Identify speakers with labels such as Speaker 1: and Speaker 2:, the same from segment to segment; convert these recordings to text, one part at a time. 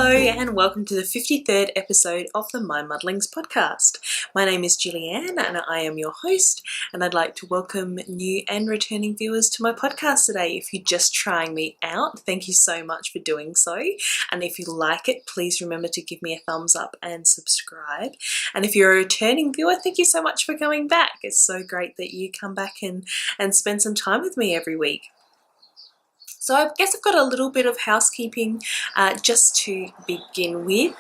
Speaker 1: Hello and welcome to the 53rd episode of the MyMuddlings podcast. My name is Julianne and I am your host, and I'd like to welcome new and returning viewers to my podcast today. If you're just trying me out, thank you so much for doing so, and if you like it, please remember to give me a thumbs up and subscribe. And if you're a returning viewer, thank you so much for coming back. It's so great that you come back and spend some time with me every week. So I guess I've got a little bit of housekeeping just to begin with.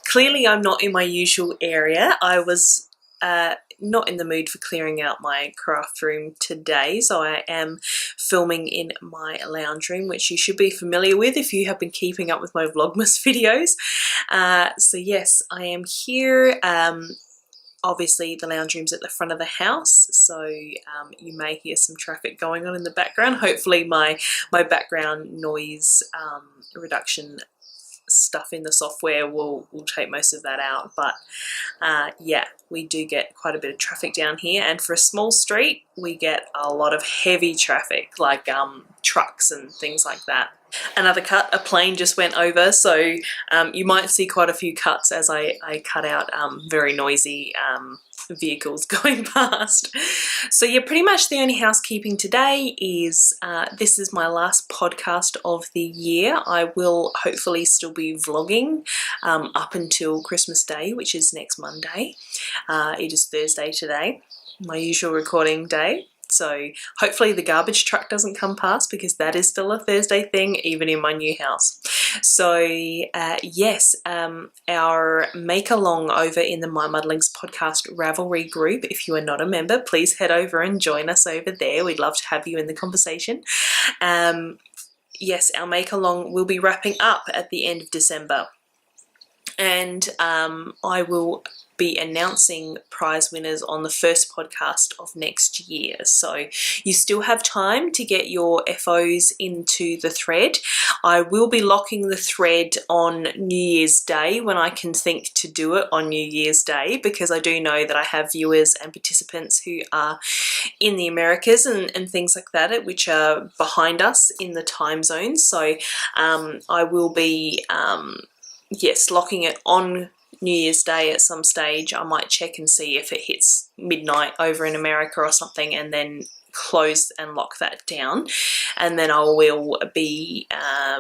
Speaker 1: Clearly I'm not in my usual area. I was not in the mood for clearing out my craft room today, so I am filming in my lounge room, which you should be familiar with if you have been keeping up with my Vlogmas videos. So yes, I am here. Obviously the lounge room's at the front of the house, so you may hear some traffic going on in the background. Hopefully my background noise reduction stuff in the software will take most of that out, but yeah, we do get quite a bit of traffic down here, and for a small street we get a lot of heavy traffic, like trucks and things like that. Another cut, a plane just went over, so you might see quite a few cuts as I cut out very noisy vehicles going past. So yeah, pretty much the only housekeeping today is this is my last podcast of the year. I will hopefully still be vlogging up until Christmas Day, which is next Monday. It is Thursday today, my usual recording day. So hopefully the garbage truck doesn't come past, because that is still a Thursday thing, even in my new house. So yes, our make along over in the MyMuddlings podcast Ravelry group. If you are not a member, please head over and join us over there. We'd love to have you in the conversation. Yes, our make along will be wrapping up at the end of December, and I will be announcing prize winners on the first podcast of next year. So you still have time to get your FOs into the thread. I will be locking the thread on New Year's Day, when I can think to do it on New Year's Day, because I do know that I have viewers and participants who are in the Americas and things like that, which are behind us in the time zone. So I will be yes, locking it on New Year's Day at some stage. I might check and see if it hits midnight over in America or something, and then close and lock that down. And then I will be,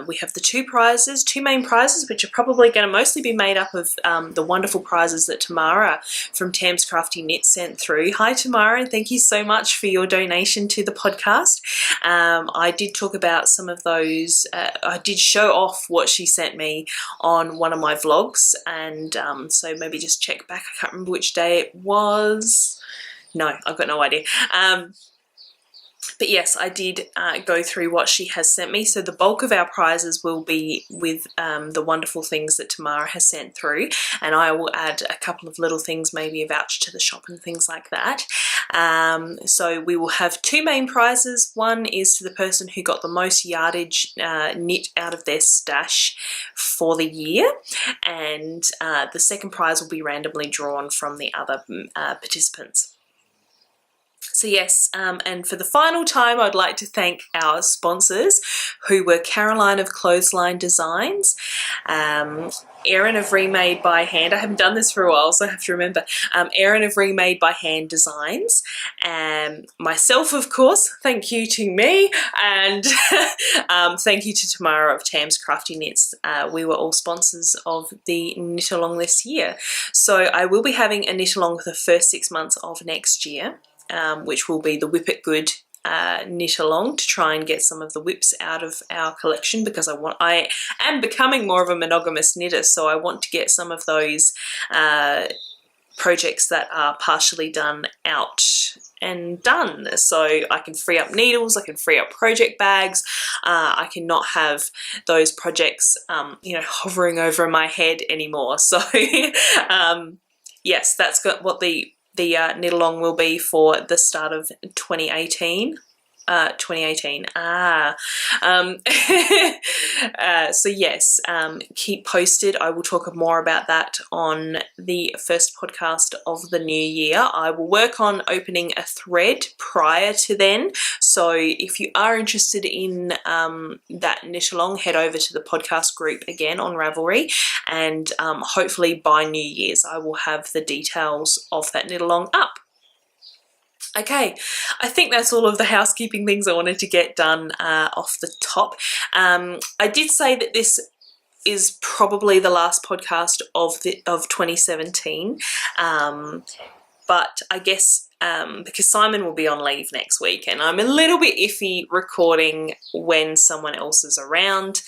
Speaker 1: we have the two main prizes, which are probably going to mostly be made up of the wonderful prizes that Tamara from Tam's Crafty Knit sent through. Hi Tamara, and thank you so much for your donation to the podcast. I did talk about some of those, I did show off what she sent me on one of my vlogs, and so maybe just check back. I can't remember which day it was. No, I've got no idea. But yes, I did go through what she has sent me. So the bulk of our prizes will be with the wonderful things that Tamara has sent through, and I will add a couple of little things, maybe a voucher to the shop and things like that. So we will have two main prizes. One is to the person who got the most yardage knit out of their stash for the year, and the second prize will be randomly drawn from the other participants. So yes, and for the final time, I'd like to thank our sponsors, who were Caroline of Clothesline Designs, Erin of Remade by Hand. I haven't done this for a while, so I have to remember. Erin of Remade by Hand Designs, and myself, of course. Thank you to me, and thank you to Tamara of Tam's Crafty Knits. We were all sponsors of the knit along this year. So I will be having a knit along for the first 6 months of next year. Which will be the Whip It Good knit along, to try and get some of the whips out of our collection, because I am becoming more of a monogamous knitter, so I want to get some of those projects that are partially done out and done, so I can free up needles, I can free up project bags, I can not have those projects you know, hovering over my head anymore. So yes, that's what the knit along will be for the start of 2018. 2018. So yes, keep posted. I will talk more about that on the first podcast of the new year. I will work on opening a thread prior to then. So if you are interested in that knit along, head over to the podcast group again on Ravelry, and hopefully by New Year's I will have the details of that knit along up. Okay, I think that's all of the housekeeping things I wanted to get done off the top. I did say that this is probably the last podcast of 2017, but I guess because Simon will be on leave next week and I'm a little bit iffy recording when someone else is around.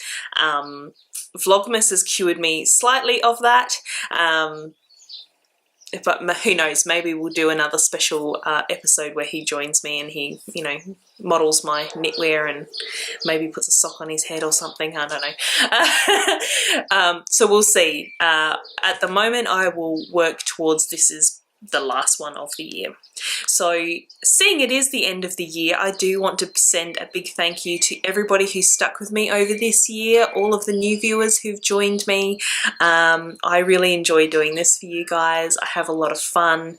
Speaker 1: Vlogmas has cured me slightly of that. But who knows, maybe we'll do another special episode where he joins me and he, you know, models my knitwear and maybe puts a sock on his head or something, I don't know. So we'll see. At the moment I will work towards this is the last one of the year. So seeing it is the end of the year, I do want to send a big thank you to everybody who stuck with me over this year, all of the new viewers who've joined me. I really enjoy doing this for you guys. I have a lot of fun.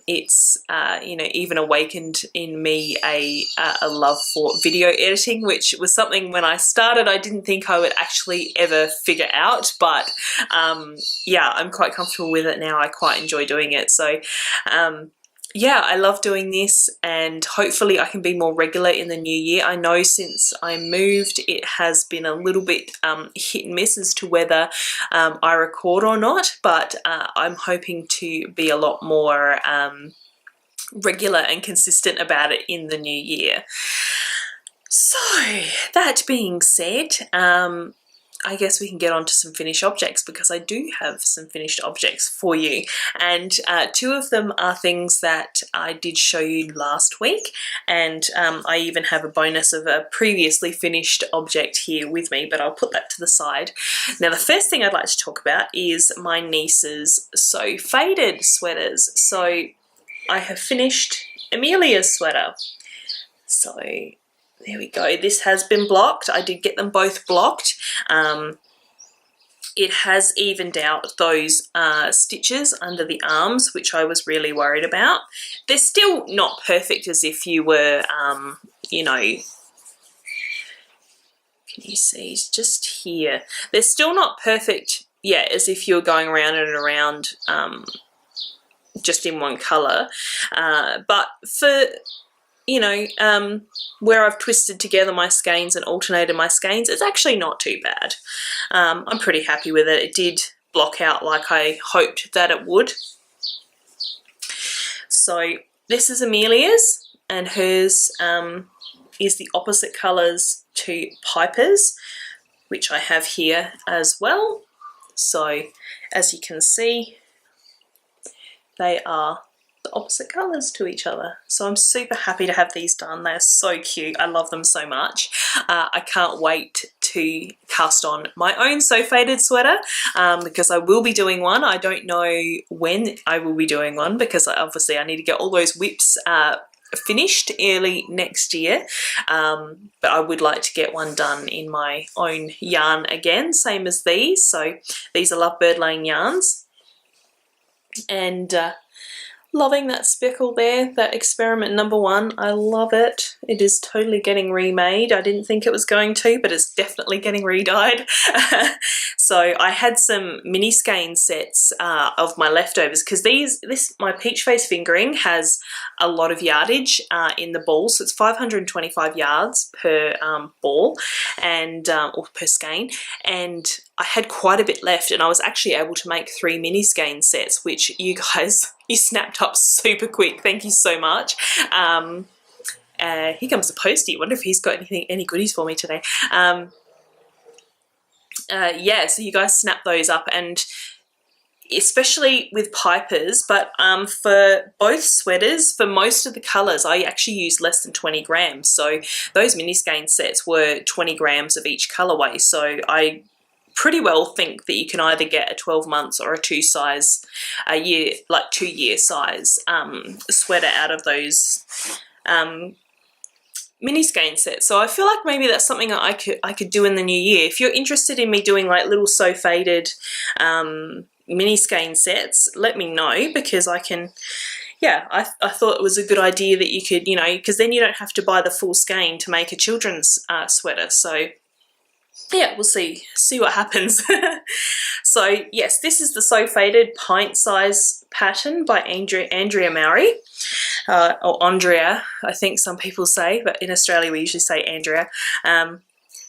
Speaker 1: It's you know, even awakened in me a love for video editing, which was something when I started I didn't think I would actually ever figure out, but yeah, I'm quite comfortable with it now. I quite enjoy doing it. So yeah, I love doing this, and hopefully I can be more regular in the new year. I know since I moved it has been a little bit hit and miss as to whether I record or not, but I'm hoping to be a lot more regular and consistent about it in the new year. So that being said, I guess we can get on to some finished objects, because I do have some finished objects for you, and two of them are things that I did show you last week, and I even have a bonus of a previously finished object here with me, but I'll put that to the side. Now the first thing I'd like to talk about is my niece's So Faded sweaters. So I have finished Amelia's sweater. So there we go. This has been blocked. I did get them both blocked. It has evened out those stitches under the arms, which I was really worried about. They're still not perfect as if you were, you know, can you see just here? They're still not perfect, yeah, as if you were going around and around just in one colour. But for, you know, where I've twisted together my skeins and alternated my skeins, it's actually not too bad. I'm pretty happy with it. It did block out like I hoped that it would. So this is Amelia's, and hers is the opposite colours to Piper's, which I have here as well. So as you can see, they are the opposite colours to each other. So I'm super happy to have these done. They're so cute. I love them so much. I can't wait to cast on my own So Faded sweater, because I will be doing one. I don't know when I will be doing one, because obviously I need to get all those whips finished early next year, but I would like to get one done in my own yarn again, same as these. So these are Lovebird Lane yarns, and loving that speckle there, that experiment number 1. I love it. It is totally getting remade. I didn't think it was going to, but it's definitely getting re-dyed. So I had some mini skein sets of my leftovers, because my peach face fingering has a lot of yardage in the ball, so it's 525 yards per ball, and or per skein, and I had quite a bit left, and I was actually able to make 3 mini skein sets, which you guys, you snapped up super quick. Thank you so much. Here comes the postie. Wonder if he's got any goodies for me today. Yeah, so you guys snap those up, and especially with Piper's, but for both sweaters, for most of the colours, I actually used less than 20 grams. So those mini skein sets were 20 grams of each colourway. So I pretty well think that you can either get a 12 months or a 2-year size sweater out of those mini skein set. So I feel like maybe that's something that I could do in the new year. If you're interested in me doing like little sew faded mini skein sets, let me know, because I can, yeah, I thought it was a good idea that you could, you know, because then you don't have to buy the full skein to make a children's sweater. So yeah, we'll see what happens. So yes, this is the Sew Faded pint size pattern by Andrea Mowry, or Andrea, I think some people say, but in Australia we usually say Andrea.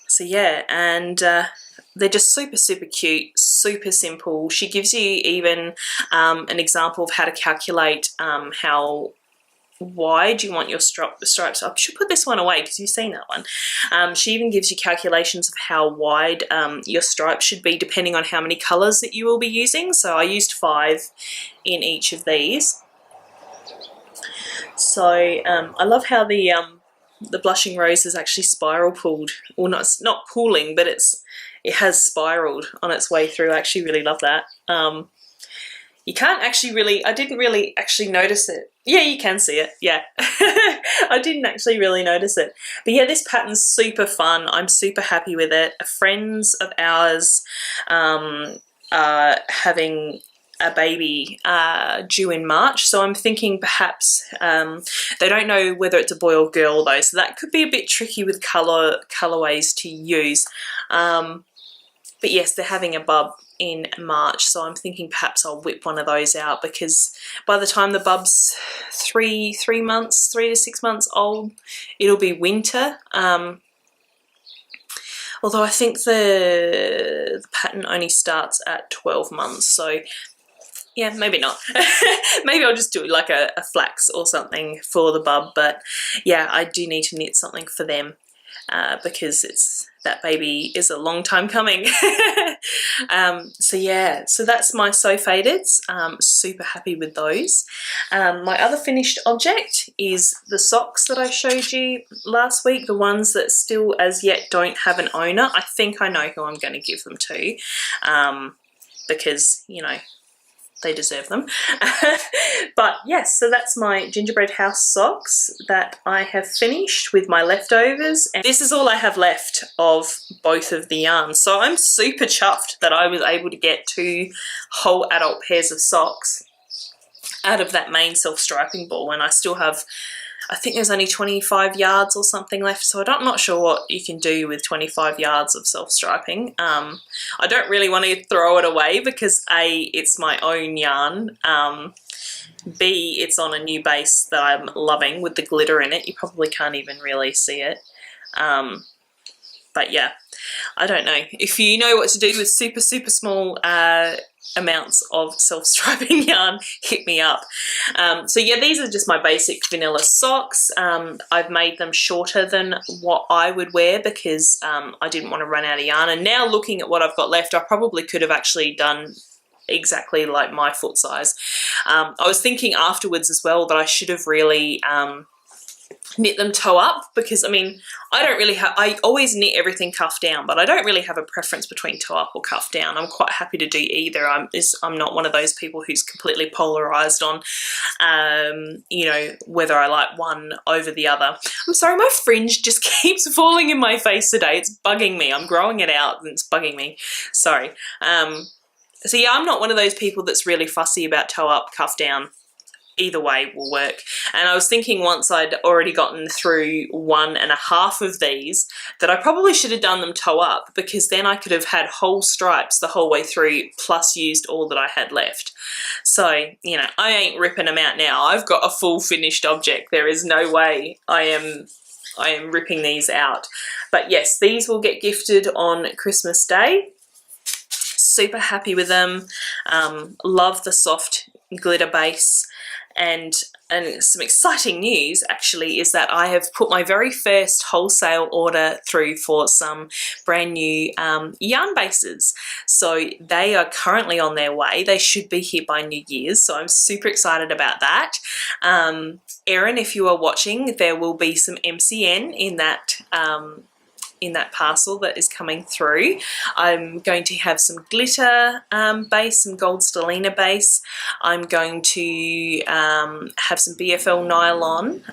Speaker 1: So yeah, and they're just super, super cute, super simple. She gives you even an example of how to calculate how wide you want your stripes. I should put this one away because you've seen that one. She even gives you calculations of how wide your stripes should be depending on how many colours that you will be using. So I used 5 in each of these. So I love how the blushing rose is actually spiral pulled, or not pulling, but it has spiraled on its way through. I actually really love that. You can't actually really, I didn't really actually notice it. Yeah, you can see it, yeah. I didn't actually really notice it. But yeah, this pattern's super fun. I'm super happy with it. Friends of ours are having a baby due in March, so I'm thinking perhaps they don't know whether it's a boy or girl though, so that could be a bit tricky with colorways to use. But yes, they're having a bub in March, so I'm thinking perhaps I'll whip one of those out, because by the time the bub's 3 to 6 months old, it'll be winter. Although I think the pattern only starts at 12 months, so yeah, maybe not. Maybe I'll just do like a flax or something for the bub, but yeah, I do need to knit something for them because that baby is a long time coming. So yeah, so that's my Sew Fadeds. Super happy with those. My other finished object is the socks that I showed you last week, the ones that still as yet don't have an owner. I think I know who I'm going to give them to, because, you know, they deserve them. But yes, so that's my gingerbread house socks that I have finished with my leftovers, and this is all I have left of both of the yarns. So I'm super chuffed that I was able to get 2 whole adult pairs of socks out of that main self-striping ball, and I still have, I think there's only 25 yards or something left, so I'm not sure what you can do with 25 yards of self-striping. I don't really want to throw it away because A, it's my own yarn, B, it's on a new base that I'm loving with the glitter in it. You probably can't even really see it. But yeah, I don't know. If you know what to do with super, super small amounts of self-striping yarn, hit me up. So yeah, these are just my basic vanilla socks. I've made them shorter than what I would wear because I didn't want to run out of yarn. And now looking at what I've got left, I probably could have actually done exactly like my foot size. I was thinking afterwards as well that I should have really knit them toe up, because I mean, I always knit everything cuff down, but I don't really have a preference between toe up or cuff down. I'm quite happy to do either. I'm not one of those people who's completely polarized on you know, whether I like one over the other. I'm sorry, my fringe just keeps falling in my face today. It's bugging me. I'm growing it out and it's bugging me. Sorry. So yeah, I'm not one of those people that's really fussy about toe up, cuff down. Either way will work. And I was thinking once I'd already gotten through 1.5 of these that I probably should have done them toe up, because then I could have had whole stripes the whole way through plus used all that I had left. So, you know, I ain't ripping them out now. I've got a full finished object. There is no way I am ripping these out. But yes, these will get gifted on Christmas Day. Super happy with them. Love the soft glitter base. And some exciting news actually is that I have put my very first wholesale order through for some brand new yarn bases. So they are currently on their way. They should be here by New Year's, so I'm super excited about that. Erin, if you are watching, there will be some MCN in that parcel that is coming through. I'm going to have some glitter base, some gold stellina base. I'm going to have some BFL nylon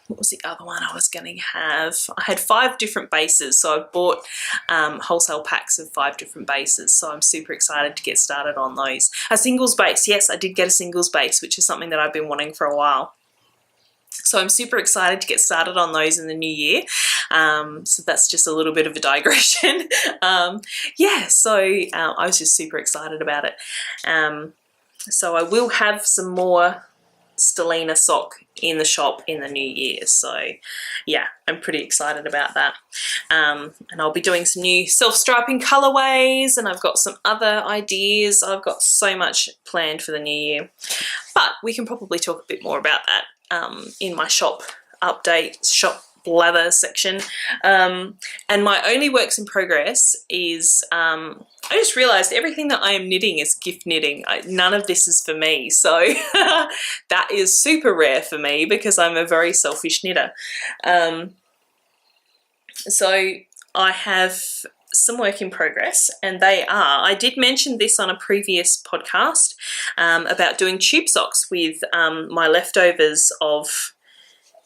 Speaker 1: what was the other one I was going to have? I had 5 different bases, so I bought wholesale packs of 5 different bases, so I'm super excited to get started on those. A singles base, yes, I did get a singles base, which is something that I've been wanting for a while. So I'm super excited to get started on those in the new year. So that's just a little bit of a digression. Yeah, so I was just super excited about it. So I will have some more Stellina sock in the shop in the new year, so yeah, I'm pretty excited about that. And I'll be doing some new self-striping colorways, and I've got some other ideas. I've got so much planned for the new year, but we can probably talk a bit more about that in my shop update, shop blather section. And my only works in progress is I just realized everything that I am knitting is gift knitting. None of this is for me, so that is super rare for me because I'm a very selfish knitter. So I have some work in progress, and they are, I did mention this on a previous podcast about doing tube socks with my leftovers of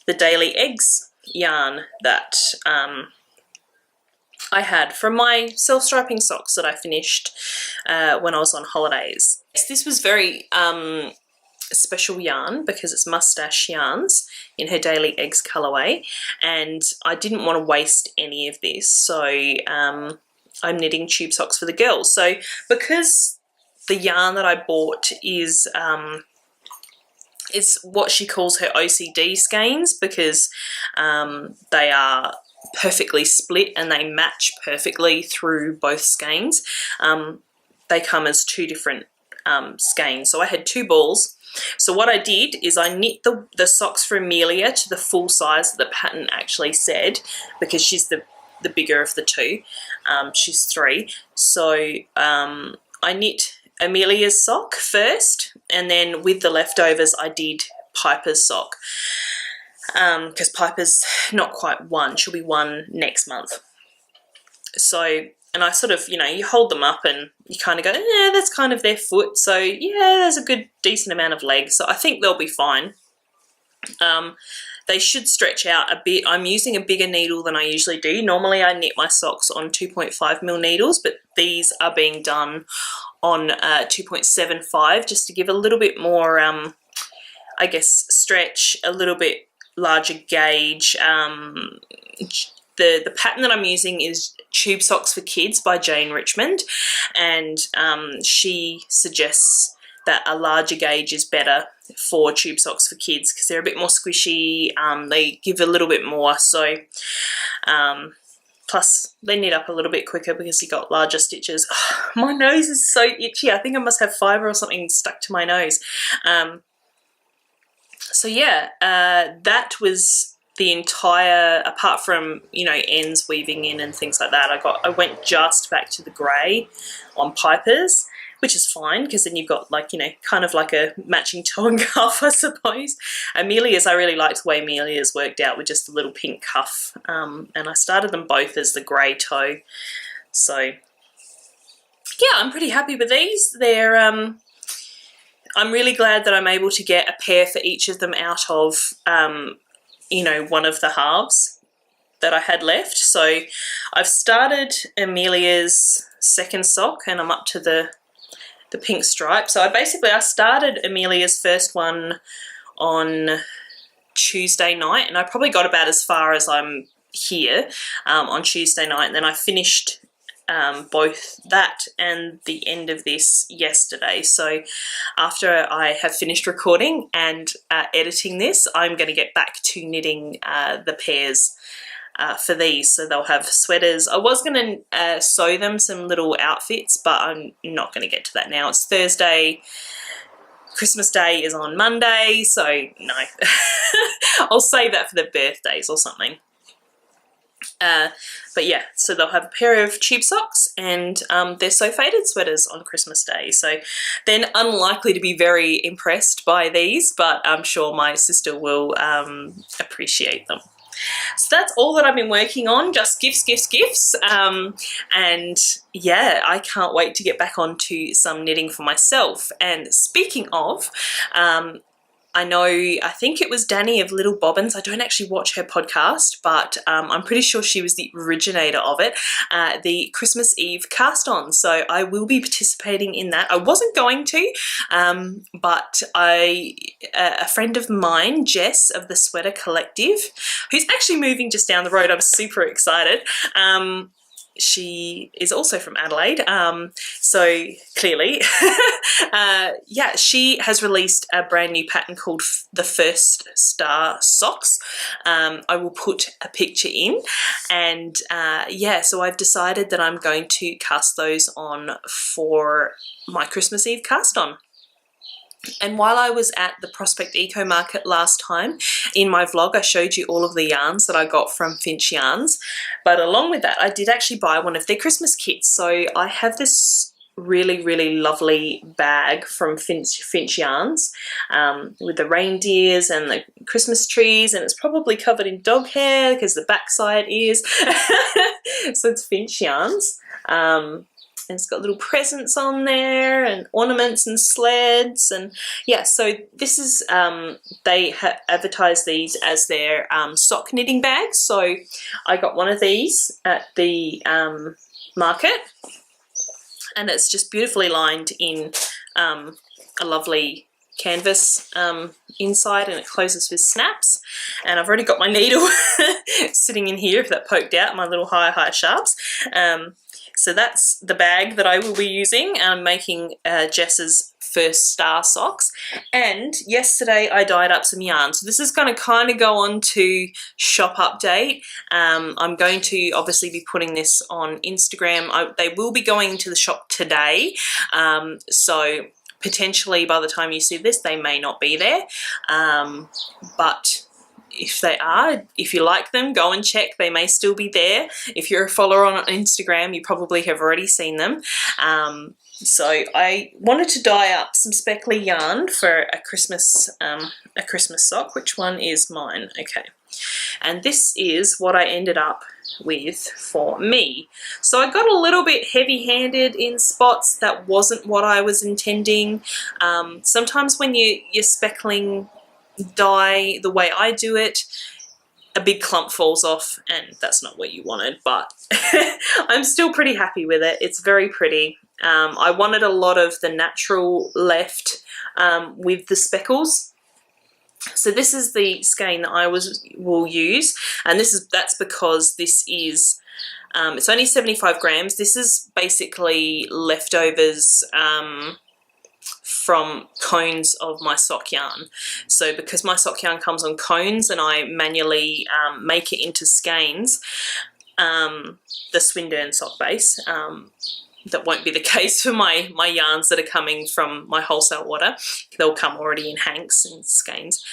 Speaker 1: the Daily Eggs yarn that I had from my self-striping socks that I finished when I was on holidays. This was very special yarn because it's Mustache Yarns in her Daily Eggs colourway, and I didn't want to waste any of this, so I'm knitting tube socks for the girls. So because the yarn that I bought is what she calls her OCD skeins, because they are perfectly split and they match perfectly through both skeins. They come as 2 different skeins. So I had 2 balls. So what I did is I knit the socks for Amelia to the full size that the pattern actually said, because she's the bigger of the 2. She's 3. So I knit Amelia's sock first, and then with the leftovers I did Piper's sock, because Piper's not quite 1, she'll be 1 next month. So, and I sort of, you know, you hold them up and you kind of go, yeah, that's kind of their foot, so yeah, there's a good decent amount of leg, so I think they'll be fine. They should stretch out a bit. I'm using a bigger needle than I usually do. Normally I knit my socks on 2.5mm needles, but these are being done on 2.75, just to give a little bit more, I guess, stretch, a little bit larger gauge. The pattern that I'm using is Tube Socks for Kids by Jane Richmond, and she suggests that a larger gauge is better for tube socks for kids because they're a bit more squishy, they give a little bit more, so plus they knit up a little bit quicker because you got larger stitches. Oh, my nose is so itchy, I think I must have fibre or something stuck to my nose. So yeah, that was the entire, apart from, you know, ends weaving in and things like that, I went just back to the grey on Piper's, which is fine because then you've got, like, you know, kind of like a matching toe and cuff, I suppose. Amelia's, I really liked the way Amelia's worked out with just a little pink cuff, and I started them both as the grey toe. So yeah, I'm pretty happy with these. They're I'm really glad that I'm able to get a pair for each of them out of you know, one of the halves that I had left. So I've started Amelia's second sock and I'm up to the pink stripe. So I started Amelia's first one on Tuesday night, and I probably got about as far as I'm here on Tuesday night, and then I finished both that and the end of this yesterday. So after I have finished recording and editing this, I'm going to get back to knitting the pairs for these, so they'll have sweaters. I was going to sew them some little outfits, but I'm not going to get to that now. It's Thursday, Christmas Day is on Monday, so no. I'll save that for their birthdays or something. But yeah, so they'll have a pair of tube socks and they're so faded sweaters on Christmas Day. So they're unlikely to be very impressed by these, but I'm sure my sister will appreciate them. So that's all that I've been working on, just gifts. And yeah, I can't wait to get back onto some knitting for myself. And speaking of, I I know, I think it was Danny of Little Bobbins. I don't actually watch her podcast, but I'm pretty sure she was the originator of it, the Christmas Eve cast-on. So I will be participating in that. I wasn't going to, but a friend of mine, Jess of the Sweater Collective, who's actually moving just down the road, I'm super excited. She is also from Adelaide, so clearly, yeah, she has released a brand new pattern called the First Star Socks. I will put a picture in, and yeah, so I've decided that I'm going to cast those on for my Christmas Eve cast on. And while I was at the Prospect Eco Market last time, in my vlog I showed you all of the yarns that I got from Finch Yarns, but along with that I did actually buy one of their Christmas kits. So I have this really lovely bag from Finch Yarns with the reindeers and the Christmas trees, and it's probably covered in dog hair because the backside is. So it's Finch Yarns. And it's got little presents on there and ornaments and sleds, and yeah, so this is, they advertise these as their sock knitting bags. So I got one of these at the market, and it's just beautifully lined in a lovely canvas inside, and it closes with snaps. And I've already got my needle sitting in here, if that poked out, my little high sharps. So that's the bag that I will be using. I'm making Jess's First Star Socks. And yesterday I dyed up some yarn. So this is going to kind of go on to shop update. I'm going to obviously be putting this on Instagram. They will be going to the shop today. So potentially by the time you see this, they may not be there. But if they are, if you like them, go and check. They may still be there. If you're a follower on Instagram, you probably have already seen them. So I wanted to dye up some speckly yarn for a Christmas sock. Which one is mine? Okay. And this is what I ended up with for me. So I got a little bit heavy-handed in spots. That wasn't what I was intending. Sometimes when you're speckling dye the way I do it, a big clump falls off, and that's not what you wanted, but I'm still pretty happy with it. It's very pretty. I wanted a lot of the natural left with the speckles. So this is the skein that I will use, and that's because this is it's only 75 grams. This is basically leftovers from cones of my sock yarn. So because my sock yarn comes on cones and I manually make it into skeins, the Swindon sock base, that won't be the case for my yarns that are coming from my wholesale order. They'll come already in hanks and skeins.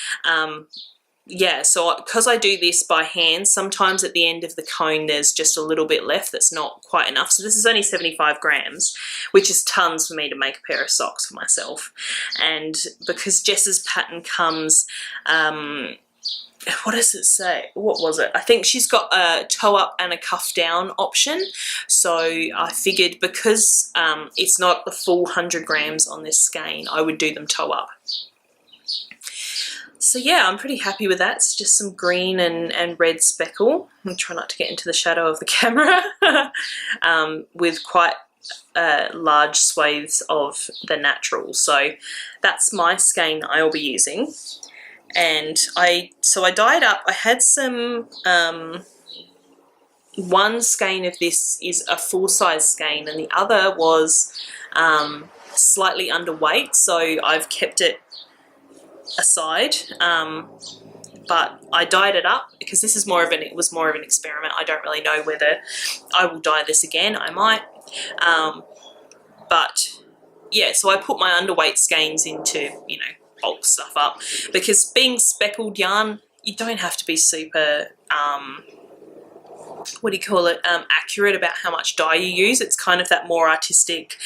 Speaker 1: Yeah, so because I do this by hand, sometimes at the end of the cone there's just a little bit left that's not quite enough. So this is only 75 grams, which is tons for me to make a pair of socks for myself. And because Jess's pattern comes, what does it say? What was it? I think she's got a toe up and a cuff down option. So I figured because it's not the full 100 grams on this skein, I would do them toe up. So yeah, I'm pretty happy with that. It's just some green and red speckle. I'm going to try not to get into the shadow of the camera. With quite large swathes of the natural. So that's my skein that I will be using. And so I dyed up, I had some, one skein of this is a full size skein and the other was slightly underweight, so I've kept it aside, but I dyed it up because this is it was more of an experiment. I don't really know whether I will dye this again. I might, but yeah, so I put my underweight skeins into, you know, bulk stuff up, because being speckled yarn, you don't have to be super what do you call it, accurate about how much dye you use. It's kind of that more artistic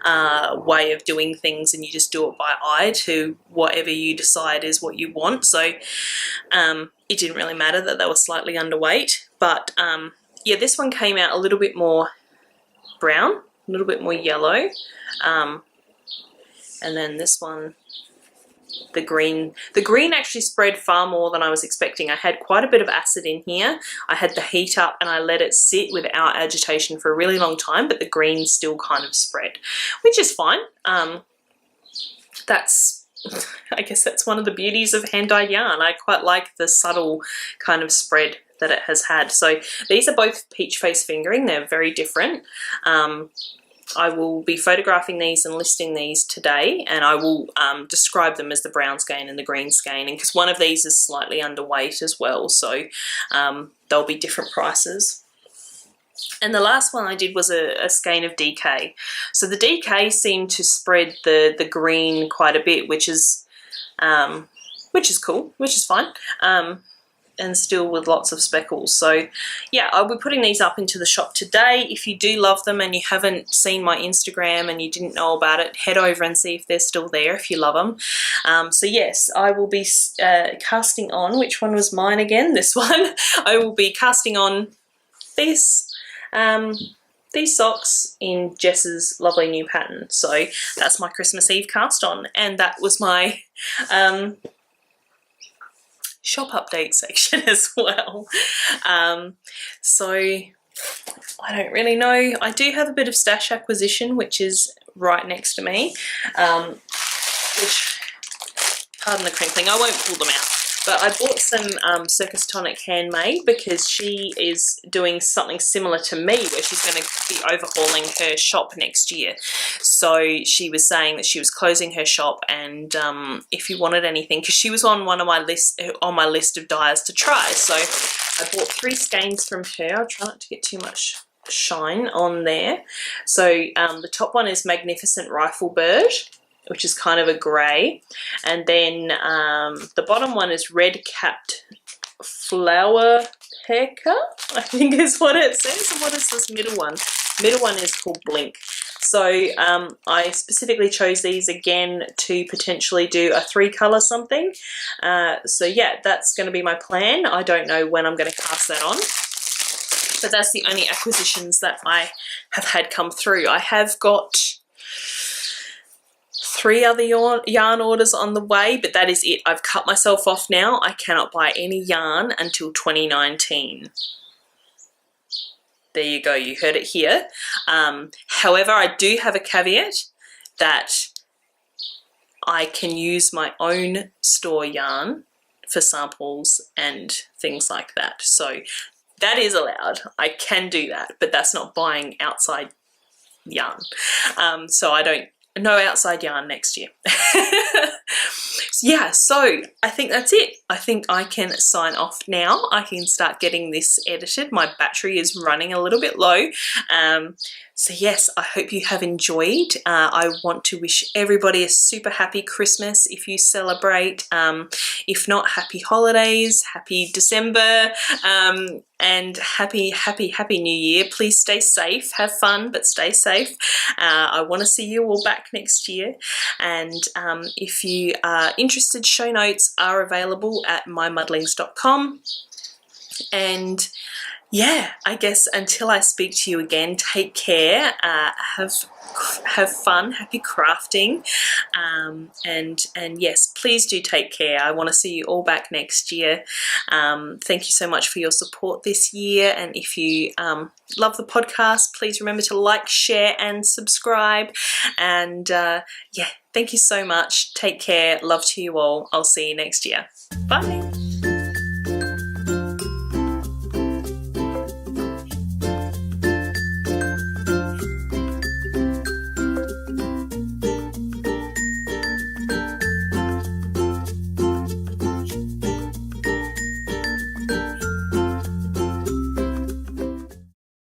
Speaker 1: way of doing things, and you just do it by eye to whatever you decide is what you want. So it didn't really matter that they were slightly underweight, but yeah, this one came out a little bit more brown, a little bit more yellow, and then this one the green. The green actually spread far more than I was expecting. I had quite a bit of acid in here. I had the heat up and I let it sit without agitation for a really long time, but the green still kind of spread, which is fine. I guess that's one of the beauties of hand-dyed yarn. I quite like the subtle kind of spread that it has had. So these are both peach face fingering. They're very different. I will be photographing these and listing these today, and I will describe them as the brown skein and the green skein, because one of these is slightly underweight as well, so they'll be different prices. And the last one I did was a skein of DK. So the DK seemed to spread the green quite a bit, which is cool, which is fine. And still with lots of speckles. So yeah, I'll be putting these up into the shop today. If you do love them and you haven't seen my Instagram and you didn't know about it, head over and see if they're still there if you love them. So yes, I will be casting on, which one was mine again? This one. I will be casting on these socks in Jess's lovely new pattern. So that's my Christmas Eve cast on, and that was my shop update section as well. So I don't really know. I do have a bit of stash acquisition, which is right next to me, which, pardon the crinkling, I won't pull them out. But I bought some Circus Tonic Handmade because she is doing something similar to me, where she's going to be overhauling her shop next year. So she was saying that she was closing her shop, and if you wanted anything, because she was on my list of dyes to try. So I bought 3 skeins from her. I'll try not to get too much shine on there. So the top one is Magnificent Rifle Bird, which is kind of a grey, and then the bottom one is Red Capped Flower Pecker, I think is what it says. And what is this middle one? Middle one is called Blink. So I specifically chose these again to potentially do a 3-colour something. So yeah, that's going to be my plan. I don't know when I'm going to cast that on, but that's the only acquisitions that I have had come through. I have got 3 other yarn orders on the way, but that is it. I've cut myself off now. I cannot buy any yarn until 2019. There you go, you heard it here. However, I do have a caveat that I can use my own store yarn for samples and things like that. So that is allowed. I can do that, but that's not buying outside yarn. So I don't, no outside yarn next year. Yeah, so I think that's it. I think I can sign off now. I can start getting this edited. My battery is running a little bit low. So yes, I hope you have enjoyed. I want to wish everybody a super happy Christmas if you celebrate. If not, happy holidays, happy December, and happy New Year. Please stay safe, have fun, but stay safe. I want to see you all back next year. And if you are interested, show notes are available at mymuddlings.com. And yeah, I guess until I speak to you again, take care, have fun, happy crafting, and yes, please do take care. I want to see you all back next year. Thank you so much for your support this year, and if you love the podcast, please remember to like, share and subscribe. And yeah, thank you so much. Take care. Love to you all. I'll see you next year. Bye.